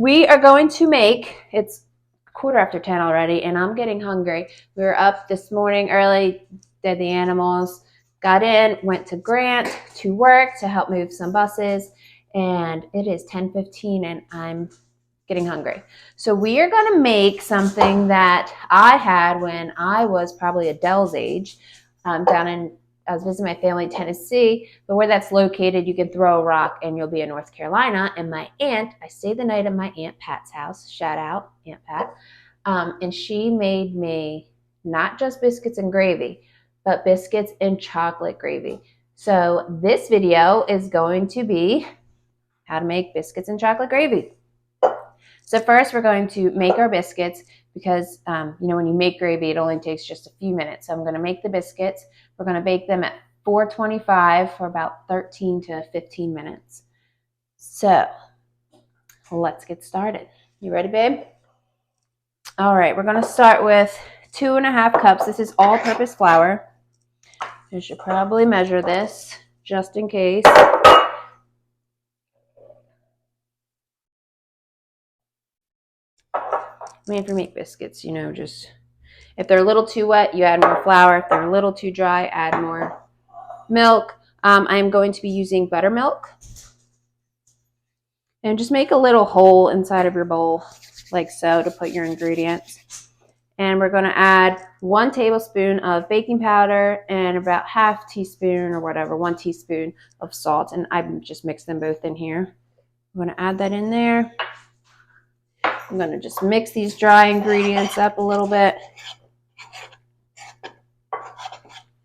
We are going to make, it's 10:15 already, and I'm getting hungry. We were up this morning early, did the animals, got in, went to Grant to work to help move some buses, and it is 10:15 and I'm getting hungry. So we are going to make something that I had when I was probably Adele's age, I was visiting my family in Tennessee, but where that's located, you can throw a rock and you'll be in North Carolina. And my aunt, I stayed the night at my Aunt Pat's house. Shout out, Aunt Pat. And she made me not just biscuits and gravy, but biscuits and chocolate gravy. So this video is going to be how to make biscuits and chocolate gravy. So first we're going to make our biscuits because, when you make gravy, it only takes just a few minutes. So I'm going to make the biscuits. We're going to bake them at 425 for about 13 to 15 minutes. So let's get started. You ready, babe? All right, we're going to start with 2.5 cups. This is all-purpose flour. You should probably measure this just in case. I mean, if you make biscuits, just if they're a little too wet, you add more flour. If they're a little too dry, add more milk. I'm going to be using buttermilk. And just make a little hole inside of your bowl, like so, to put your ingredients. And we're going to add 1 tablespoon of baking powder and about 1/2 teaspoon or whatever, 1 teaspoon of salt. And I just mix them both in here. I'm going to add that in there. I'm going to just mix these dry ingredients up a little bit.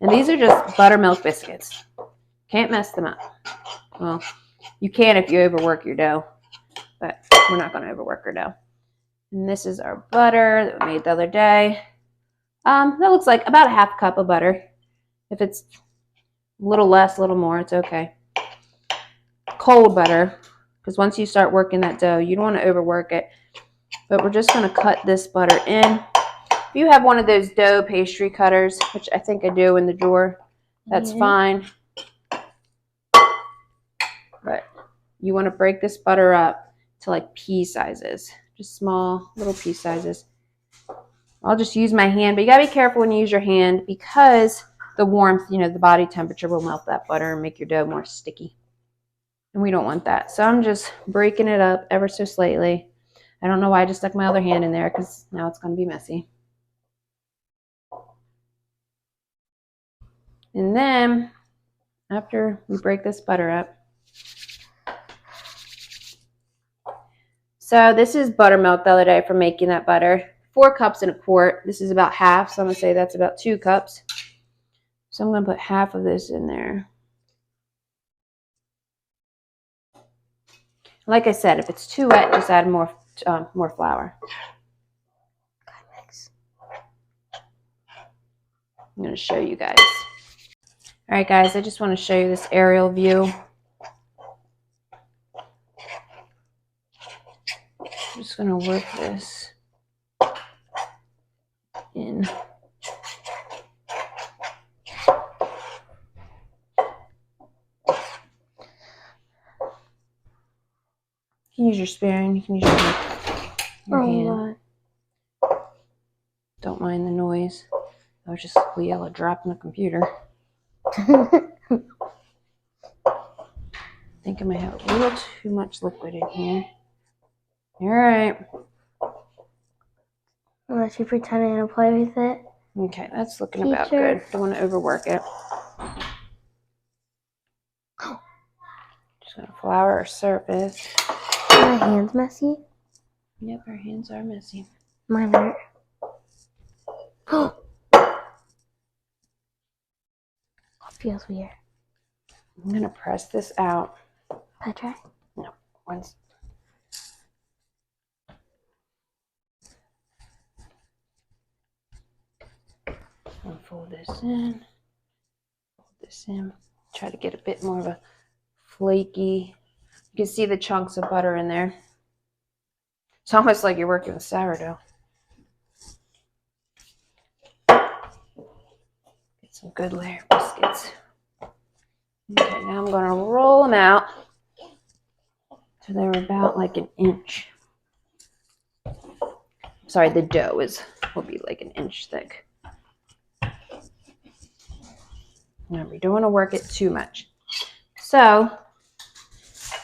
And these are just buttermilk biscuits. Can't mess them up. Well, you can if you overwork your dough, but we're not going to overwork our dough. And this is our butter that we made the other day. That looks like about 1/2 cup of butter. If it's a little less, a little more, it's okay. Cold butter, because once you start working that dough, you don't want to overwork it. But we're just going to cut this butter in. If you have one of those dough pastry cutters, which I think I do in the drawer, that's fine. But you want to break this butter up to like pea sizes, just small little pea sizes. I'll just use my hand, but you gotta be careful when you use your hand because the warmth, the body temperature will melt that butter and make your dough more sticky. And we don't want that. So I'm just breaking it up ever so slightly. I don't know why I just stuck my other hand in there because now it's gonna be messy. And then after we break this butter up, so this is buttermilk the other day for making that butter. 4 cups in a quart. This is about half, so I'm going to say that's about 2 cups. So I'm going to put half of this in there. Like I said, if it's too wet, just add more flour. I'm going to show you guys. All right, guys, I just want to show you this aerial view. I'm just going to work this in. You can use your spoon. You can use your hand. Don't mind the noise. That was just a yellow drop in the computer. I think I might have a little too much liquid in here. All right. Unless you're pretending to play with it. Okay, that's looking about good. Don't want to overwork it. Just going to flour our surface. Are my hands messy? Yep, our hands are messy. Mine hurt. Oh, feels weird. I'm going to press this out. Can I try? No, once. I'll fold this in. Fold this in. Try to get a bit more of a flaky. You can see the chunks of butter in there. It's almost like you're working with sourdough. Get some good layer biscuits. Okay, now I'm going to roll them out so they're about like an inch. sorry, the dough will be like an inch thick. Remember, you don't want to work it too much. So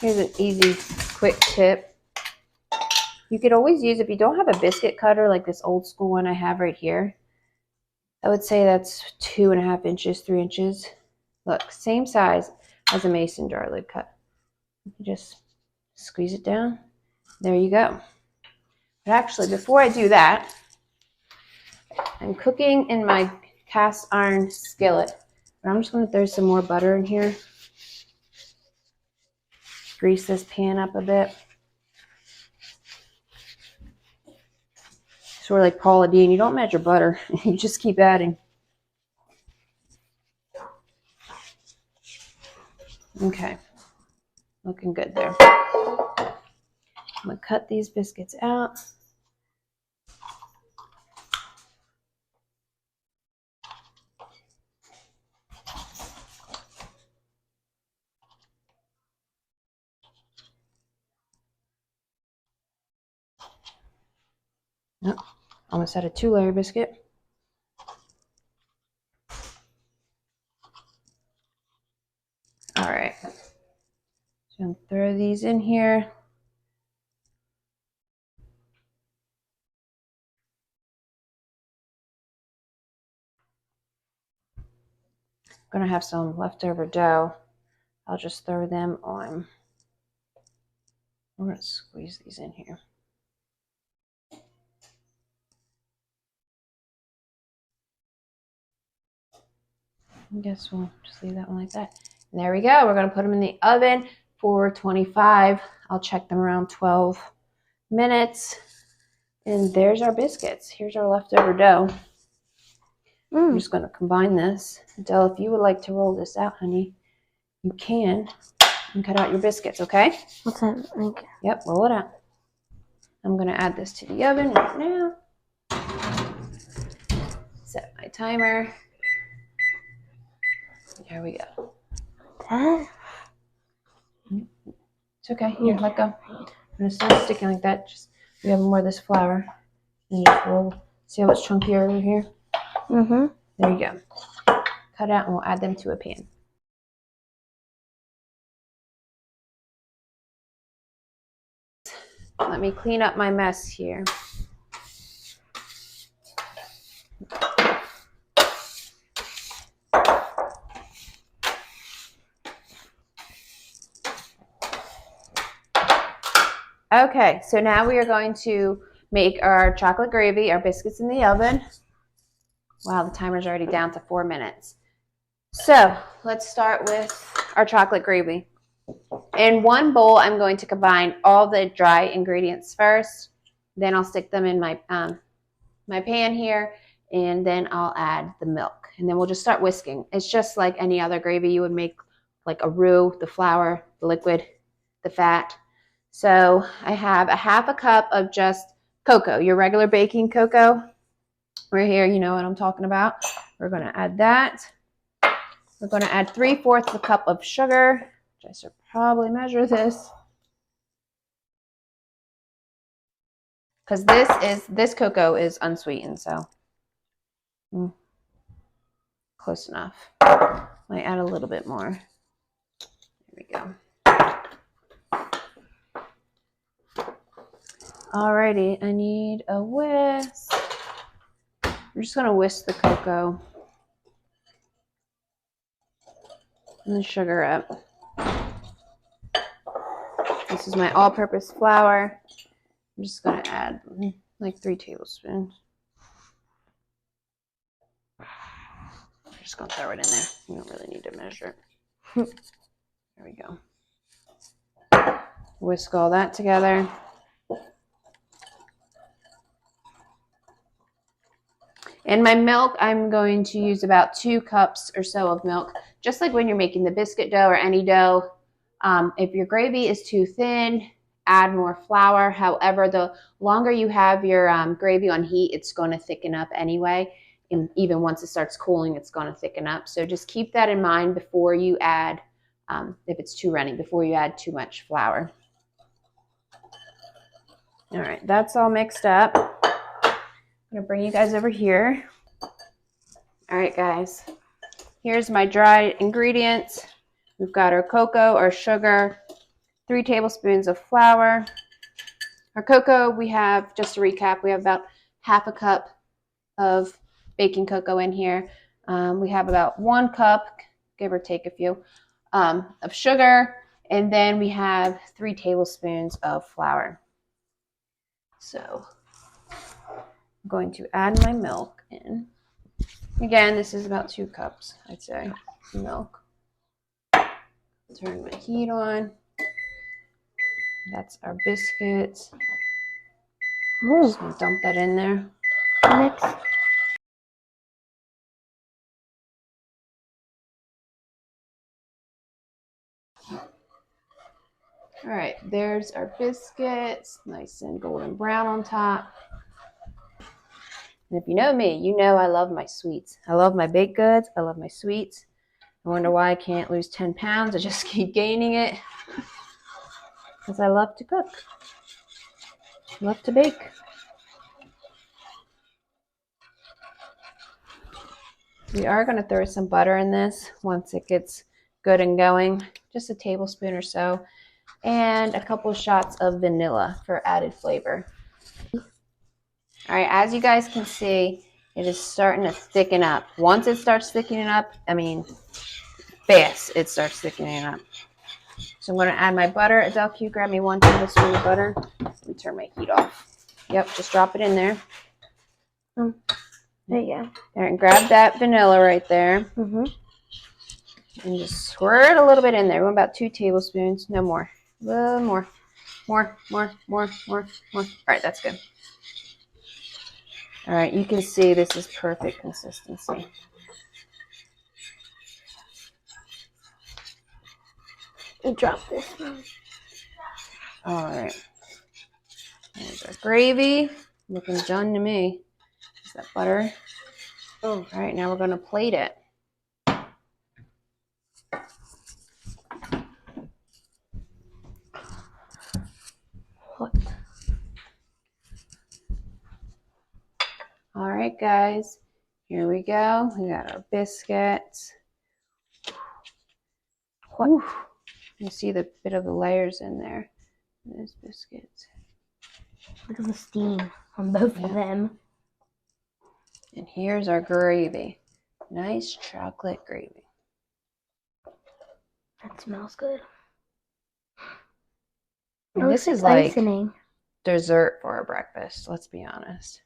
here's an easy, quick tip. You could always use, if you don't have a biscuit cutter like this old school one I have right here, I would say that's 2.5 inches, 3 inches. Look, same size as a mason jar lid cut. You just squeeze it down. There you go. But actually, before I do that, I'm cooking in my cast iron skillet. But I'm just going to throw some more butter in here. Grease this pan up a bit. Sort of like Paula Deen. You don't measure butter. You just keep adding. Okay. Looking good there. I'm going to cut these biscuits out. Oh, almost had a 2-layer biscuit. All right. So I'm going to throw these in here. I'm going to have some leftover dough. I'll just throw them on. We're going to squeeze these in here. I guess we'll just leave that one like that. And there we go. We're going to put them in the oven for 25. I'll check them around 12 minutes. And there's our biscuits. Here's our leftover dough. I'm just going to combine this. Adele, if you would like to roll this out, honey, you can. And cut out your biscuits, okay? What's that like? Yep, roll it out. I'm going to add this to the oven right now. Set my timer. There we go. That? It's okay. Here, let go. When it's not sticking like that, just we have more of this flour. And just roll. See how it's chunkier over here? Mm-hmm. There you go. Cut out and we'll add them to a pan. Let me clean up my mess here. Okay, so now we are going to make our chocolate gravy, our biscuits in the oven. Wow, the timer's already down to 4 minutes. So let's start with our chocolate gravy. In one bowl, I'm going to combine all the dry ingredients first. Then I'll stick them in my pan here, and then I'll add the milk. And then we'll just start whisking. It's just like any other gravy you would make, like a roux, the flour, the liquid, the fat. So I have a 1/2 cup of just cocoa, your regular baking cocoa. Right here, you know what I'm talking about. We're going to add that. We're going to add 3/4 a cup of sugar, which I should probably measure this. Because this cocoa is unsweetened, so close enough. Might add a little bit more. There we go. Alrighty, I need a whisk. I'm just gonna whisk the cocoa and the sugar up. This is my all-purpose flour. I'm just gonna add like 3 tablespoons. I'm just gonna throw it in there. You don't really need to measure it. There we go. Whisk all that together. And my milk, I'm going to use about 2 cups or so of milk, just like when you're making the biscuit dough or any dough. If your gravy is too thin, add more flour. However, the longer you have your gravy on heat, it's going to thicken up anyway. And even once it starts cooling, it's going to thicken up. So just keep that in mind before you add, if it's too runny, before you add too much flour. All right, that's all mixed up. gonna bring you guys over here. All right, guys. Here's my dried ingredients. We've got our cocoa, our sugar, 3 tablespoons of flour. Our cocoa, we have, just to recap, we have about half a cup of baking cocoa in here. We have about 1 cup, give or take a few, of sugar, and then we have 3 tablespoons of flour. So I'm going to add my milk in. Again, this is about 2 cups, I'd say, of milk. Turn my heat on. That's our biscuits. Ooh. Just gonna dump that in there. Mix. All right, there's our biscuits, nice and golden brown on top. And if you know me, you know I love my sweets. I love my baked goods. I love my sweets. I wonder why I can't lose 10 pounds. I just keep gaining it. Because I love to cook. Love to bake. We are going to throw some butter in this once it gets good and going. Just a tablespoon or so. And a couple shots of vanilla for added flavor. All right, as you guys can see, it is starting to thicken up. Once it starts thickening up, I mean, fast, it starts thickening up. So I'm going to add my butter. Adele, can you grab me 1 tablespoon of butter? Let me turn my heat off. Yep, just drop it in there. There you go. There, and grab that vanilla right there. Mm-hmm. And just squirt a little bit in there. About 2 tablespoons, no more. A little more. More. All right, that's good. All right, you can see this is perfect consistency. Drop this one. All right. There's our gravy. Looking done to me. Is that butter? Oh, all right, now we're going to plate it. What? All right, guys. Here we go. We got our biscuits. Whew. You see the bit of the layers in there. There's biscuits. Look at the steam on both of them. And here's our gravy. Nice chocolate gravy. That smells good. And this is like icing. Dessert for our breakfast, let's be honest.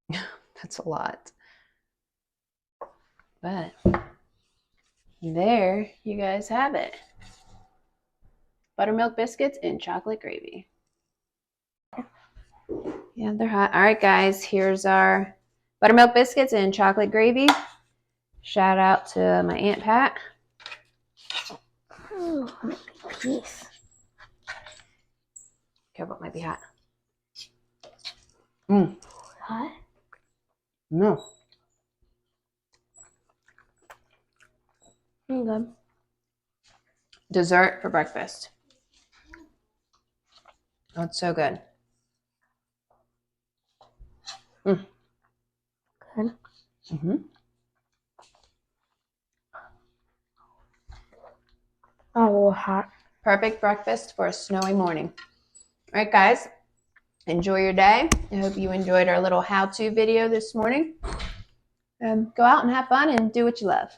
That's a lot. But there you guys have it. Buttermilk biscuits and chocolate gravy. Yeah, they're hot. All right, guys, here's our buttermilk biscuits and chocolate gravy. Shout out to my Aunt Pat. Oh, piece. Careful, it might be hot. Hot? No. Good. Dessert for breakfast. Oh, it's so good. Good. Mm-hmm. Oh, a little hot. Perfect breakfast for a snowy morning. All right, guys, enjoy your day. I hope you enjoyed our little how-to video this morning. Go out and have fun and do what you love.